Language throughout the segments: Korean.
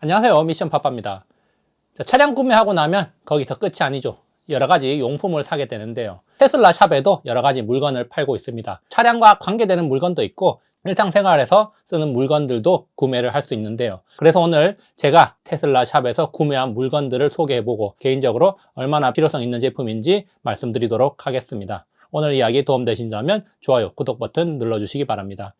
안녕하세요, 미션파파입니다. 차량 구매하고 나면 거기서 끝이 아니죠. 여러가지 용품을 사게 되는데요. 테슬라 샵에도 여러가지 물건을 팔고 있습니다. 차량과 관계되는 물건도 있고 일상생활에서 쓰는 물건들도 구매를 할 수 있는데요. 그래서 오늘 제가 테슬라 샵에서 구매한 물건들을 소개해보고 개인적으로 얼마나 필요성 있는 제품인지 말씀드리도록 하겠습니다. 오늘 이야기 도움되신다면 좋아요, 구독 버튼 눌러주시기 바랍니다.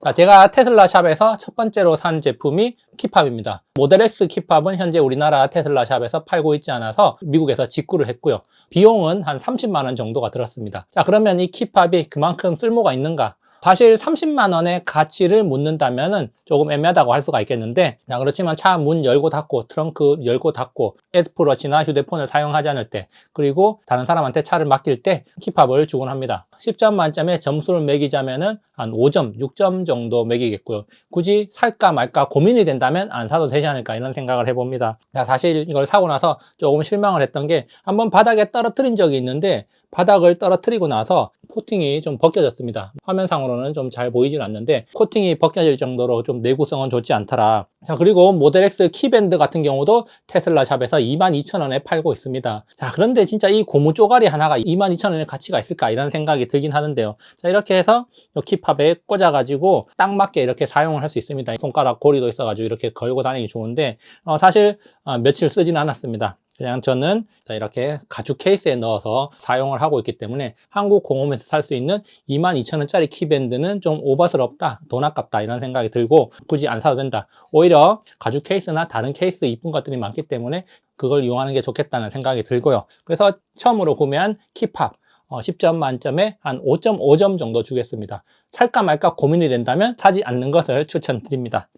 자, 제가 테슬라 샵에서 첫 번째로 산 제품이 키팝입니다. 모델 X 키팝은 현재 우리나라 테슬라 샵에서 팔고 있지 않아서 미국에서 직구를 했고요. 비용은 한 30만 원 정도가 들었습니다. 자, 그러면 이 키팝이 그만큼 쓸모가 있는가? 사실 30만 원의 가치를 묻는다면 조금 애매하다고 할 수가 있겠는데, 그렇지만 차 문 열고 닫고 트렁크 열고 닫고 애플워치나 휴대폰을 사용하지 않을 때, 그리고 다른 사람한테 차를 맡길 때 키팝을 주곤 합니다. 10점 만점에 점수를 매기자면은 한 5점, 6점 정도 매기겠고요. 굳이 살까 말까 고민이 된다면 안 사도 되지 않을까 이런 생각을 해봅니다. 사실 이걸 사고 나서 조금 실망을 했던 게 한번 바닥에 떨어뜨린 적이 있는데 바닥을 떨어뜨리고 나서 코팅이 좀 벗겨졌습니다. 화면상으로는 좀 잘 보이진 않는데 코팅이 벗겨질 정도로 좀 내구성은 좋지 않더라. 자, 그리고 모델 X 키밴드 같은 경우도 테슬라 샵에서 22,000원에 팔고 있습니다. 자, 그런데 진짜 이 고무 쪼가리 하나가 22,000원의 가치가 있을까 이런 생각이 들긴 하는데요. 자, 이렇게 해서 이 키팝에 꽂아가지고 딱 맞게 이렇게 사용을 할 수 있습니다. 손가락 고리도 있어가지고 이렇게 걸고 다니기 좋은데 사실 며칠 쓰진 않았습니다. 그냥 저는 이렇게 가죽 케이스에 넣어서 사용을 하고 있기 때문에 한국 공홈에서 살 수 있는 22,000원짜리 키밴드는 좀 오버스럽다, 돈 아깝다 이런 생각이 들고 굳이 안 사도 된다. 오히려 가죽 케이스나 다른 케이스 이쁜 것들이 많기 때문에 그걸 이용하는 게 좋겠다는 생각이 들고요. 그래서 처음으로 구매한 키팝 10점 만점에 한 5.5점 정도 주겠습니다. 살까 말까 고민이 된다면 사지 않는 것을 추천드립니다.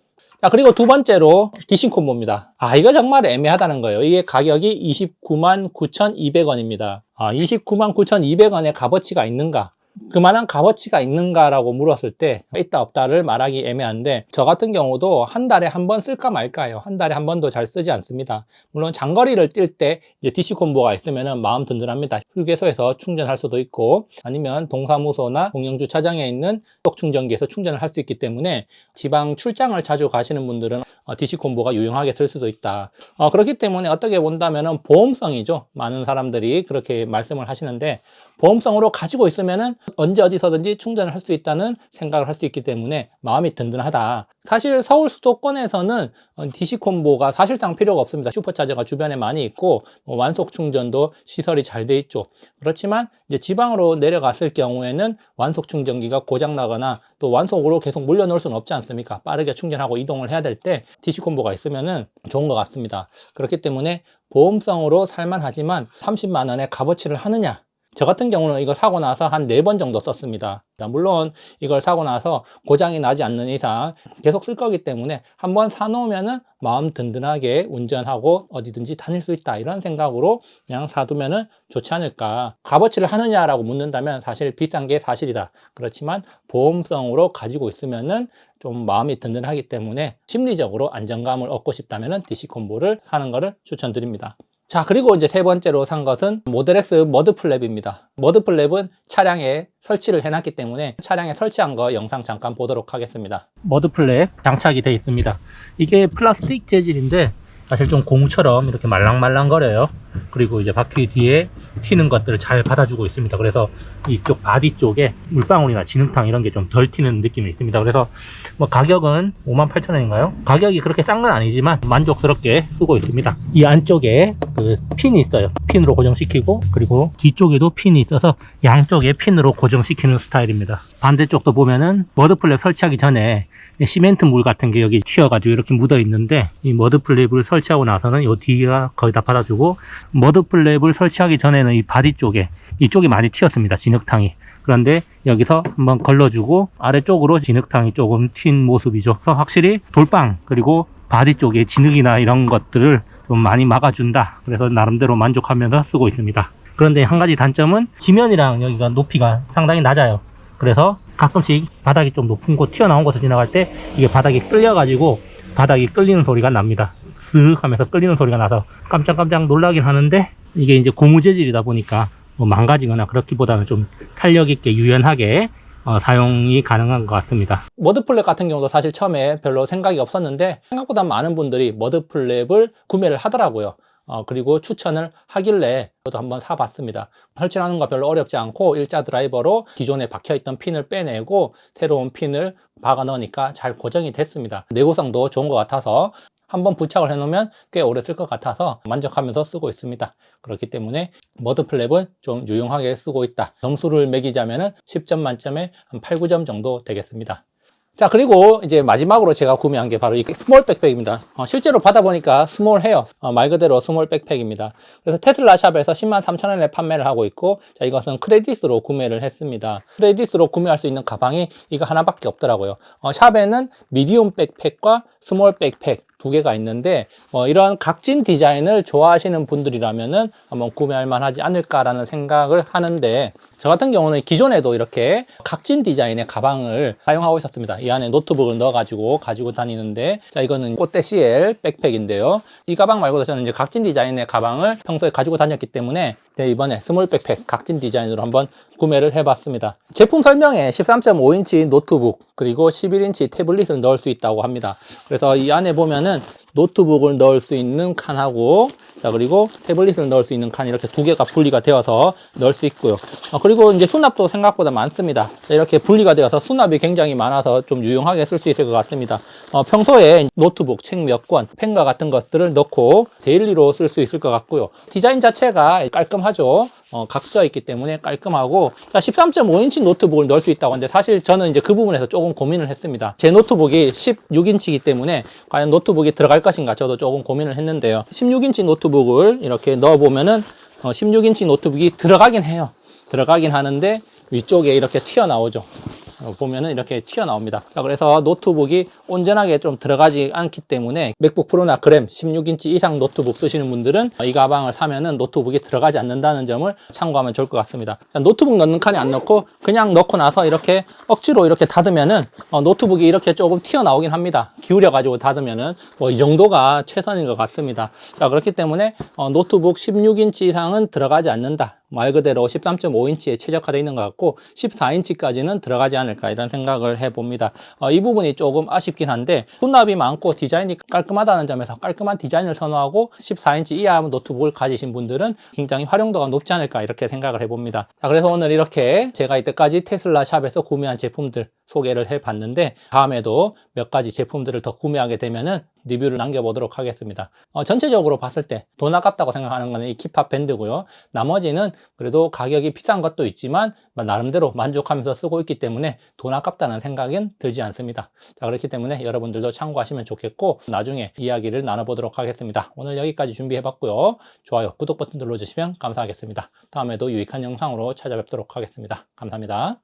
자, 그리고 두 번째로 DC 콤보입니다. 이거 정말 애매하다는 거예요. 이게 가격이 29만 9,200원입니다. 29만 9,200원의 값어치가 있는가? 그만한 값어치가 있는가라고 물었을 때 있다 없다를 말하기 애매한데 저 같은 경우도 한 달에 한 번 쓸까 말까요. 한 달에 한 번도 잘 쓰지 않습니다. 물론 장거리를 뛸 때 DC 콤보가 있으면 마음 든든합니다. 휴게소에서 충전할 수도 있고 아니면 동사무소나 공영주차장에 있는 똑충전기에서 충전을 할 수 있기 때문에 지방 출장을 자주 가시는 분들은 DC 콤보가 유용하게 쓸 수도 있다. 그렇기 때문에 어떻게 본다면 보험성이죠. 많은 사람들이 그렇게 말씀을 하시는데 보험성으로 가지고 있으면은 언제 어디서든지 충전을 할 수 있다는 생각을 할 수 있기 때문에 마음이 든든하다. 사실 서울 수도권에서는 DC 콤보가 사실상 필요가 없습니다. 슈퍼차저가 주변에 많이 있고 완속 충전도 시설이 잘 돼 있죠. 그렇지만 이제 지방으로 내려갔을 경우에는 완속 충전기가 고장 나거나 또 완속으로 계속 물려놓을 수는 없지 않습니까? 빠르게 충전하고 이동을 해야 될 때 DC 콤보가 있으면은 좋은 것 같습니다. 그렇기 때문에 보험성으로 살만하지만 30만 원의 값어치를 하느냐? 저 같은 경우는 이거 사고 나서 한 4번 정도 썼습니다. 물론 이걸 사고 나서 고장이 나지 않는 이상 계속 쓸 거기 때문에 한번 사놓으면은 마음 든든하게 운전하고 어디든지 다닐 수 있다 이런 생각으로 그냥 사두면은 좋지 않을까. 값어치를 하느냐라고 묻는다면 사실 비싼 게 사실이다. 그렇지만 보험성으로 가지고 있으면은 좀 마음이 든든하기 때문에 심리적으로 안정감을 얻고 싶다면은 DC 콤보를 사는 것을 추천드립니다. 자, 그리고 이제 세 번째로 산 것은 모델 X 머드플랩입니다. 머드플랩은 차량에 설치를 해놨기 때문에 차량에 설치한 거 영상 잠깐 보도록 하겠습니다. 머드플랩 장착이 되어 있습니다. 이게 플라스틱 재질인데 사실 좀 고무처럼 이렇게 말랑말랑거려요. 그리고 이제 바퀴 뒤에 튀는 것들을 잘 받아주고 있습니다. 그래서 이쪽 바디 쪽에 물방울이나 진흙탕 이런 게 좀 덜 튀는 느낌이 있습니다. 그래서 뭐 가격은 58,000원인가요? 가격이 그렇게 싼 건 아니지만 만족스럽게 쓰고 있습니다. 이 안쪽에 그 핀이 있어요. 핀으로 고정시키고 그리고 뒤쪽에도 핀이 있어서 양쪽에 핀으로 고정시키는 스타일입니다. 반대쪽도 보면은 머드플랩 설치하기 전에 시멘트 물 같은 게 여기 튀어가지고 이렇게 묻어 있는데 이 머드플랩을 설치하고 나서는 이 뒤가 거의 다 받아주고 머드플랩을 설치하기 전에는 이 바디 쪽에 이쪽이 많이 튀었습니다. 진흙탕이. 그런데 여기서 한번 걸러주고 아래쪽으로 진흙탕이 조금 튄 모습이죠. 그래서 확실히 돌방 그리고 바디 쪽에 진흙이나 이런 것들을 좀 많이 막아준다. 그래서 나름대로 만족하면서 쓰고 있습니다. 그런데 한 가지 단점은 지면이랑 여기가 높이가 상당히 낮아요. 그래서 가끔씩 바닥이 좀 높은 곳 튀어나온 곳을 지나갈 때 이게 바닥이 끌려가지고 바닥이 끌리는 소리가 납니다. 쓱 하면서 끌리는 소리가 나서 깜짝깜짝 놀라긴 하는데 이게 이제 고무 재질이다 보니까 뭐 망가지거나 그렇기보다는 좀 탄력 있게 유연하게 사용이 가능한 것 같습니다. 머드플랩 같은 경우도 사실 처음에 별로 생각이 없었는데 생각보다 많은 분들이 머드플랩을 구매를 하더라고요. 그리고 추천을 하길래 저도 한번 사봤습니다. 설치하는 거 별로 어렵지 않고 일자 드라이버로 기존에 박혀있던 핀을 빼내고 새로운 핀을 박아 넣으니까 잘 고정이 됐습니다. 내구성도 좋은 것 같아서 한번 부착을 해 놓으면 꽤 오래 쓸 것 같아서 만족하면서 쓰고 있습니다. 그렇기 때문에 머드플랩은 좀 유용하게 쓰고 있다. 점수를 매기자면 10점 만점에 한 8, 9점 정도 되겠습니다. 자, 그리고 이제 마지막으로 제가 구매한 게 바로 이 스몰 백팩입니다. 실제로 받아보니까 스몰해요. 말 그대로 스몰 백팩입니다. 그래서 테슬라 샵에서 103,000원에 판매를 하고 있고, 자, 이것은 크레딧으로 구매를 했습니다. 크레딧으로 구매할 수 있는 가방이 이거 하나밖에 없더라고요. 샵에는 미디움 백팩과 스몰 백팩 두 개가 있는데 이런 각진 디자인을 좋아하시는 분들이라면은 한번 구매할 만하지 않을까라는 생각을 하는데, 저 같은 경우는 기존에도 이렇게 각진 디자인의 가방을 사용하고 있었습니다. 이 안에 노트북을 넣어가지고 가지고 다니는데, 자, 이거는 꽃대 CL 백팩인데요. 이 가방 말고도 저는 이제 각진 디자인의 가방을 평소에 가지고 다녔기 때문에 이번에 스몰 백팩 각진 디자인으로 한번 구매를 해봤습니다. 제품 설명에 13.5인치 노트북 그리고 11인치 태블릿을 넣을 수 있다고 합니다. 그래서 이 안에 보면은 노트북을 넣을 수 있는 칸하고, 자, 그리고 태블릿을 넣을 수 있는 칸, 이렇게 두 개가 분리가 되어서 넣을 수 있고요. 그리고 이제 수납도 생각보다 많습니다. 이렇게 분리가 되어서 수납이 굉장히 많아서 좀 유용하게 쓸 수 있을 것 같습니다. 평소에 노트북, 책 몇 권, 펜과 같은 것들을 넣고 데일리로 쓸 수 있을 것 같고요. 디자인 자체가 깔끔하죠. 각져 있기 때문에 깔끔하고, 자, 13.5인치 노트북을 넣을 수 있다고 하는데, 사실 저는 이제 그 부분에서 조금 고민을 했습니다. 제 노트북이 16인치이기 때문에 과연 노트북이 들어갈 것인가 저도 조금 고민을 했는데요. 16인치 노트북을 이렇게 넣어보면은 16인치 노트북이 들어가긴 해요. 들어가긴 하는데 위쪽에 이렇게 튀어나오죠. 보면은 이렇게 튀어나옵니다. 그래서 노트북이 온전하게 좀 들어가지 않기 때문에 맥북 프로나 그램 16인치 이상 노트북 쓰시는 분들은 이 가방을 사면은 노트북이 들어가지 않는다는 점을 참고하면 좋을 것 같습니다. 노트북 넣는 칸에 안 넣고 그냥 넣고 나서 이렇게 억지로 이렇게 닫으면은 노트북이 이렇게 조금 튀어나오긴 합니다. 기울여 가지고 닫으면은 이 정도가 최선인 것 같습니다. 자, 그렇기 때문에 노트북 16인치 이상은 들어가지 않는다. 말 그대로 13.5인치에 최적화되어 있는 것 같고 14인치까지는 들어가지 않을까 이런 생각을 해봅니다. 이 부분이 조금 아쉽긴 한데 수납이 많고 디자인이 깔끔하다는 점에서 깔끔한 디자인을 선호하고 14인치 이하 노트북을 가지신 분들은 굉장히 활용도가 높지 않을까 이렇게 생각을 해봅니다. 자, 그래서 오늘 이렇게 제가 이때까지 테슬라 샵에서 구매한 제품들 소개를 해봤는데, 다음에도 몇 가지 제품들을 더 구매하게 되면은 리뷰를 남겨보도록 하겠습니다. 전체적으로 봤을 때 돈 아깝다고 생각하는 거는 이 키팟 밴드고요. 나머지는 그래도 가격이 비싼 것도 있지만 나름대로 만족하면서 쓰고 있기 때문에 돈 아깝다는 생각은 들지 않습니다. 자, 그렇기 때문에 여러분들도 참고하시면 좋겠고 나중에 이야기를 나눠보도록 하겠습니다. 오늘 여기까지 준비해봤고요. 좋아요, 구독 버튼 눌러주시면 감사하겠습니다. 다음에도 유익한 영상으로 찾아뵙도록 하겠습니다. 감사합니다.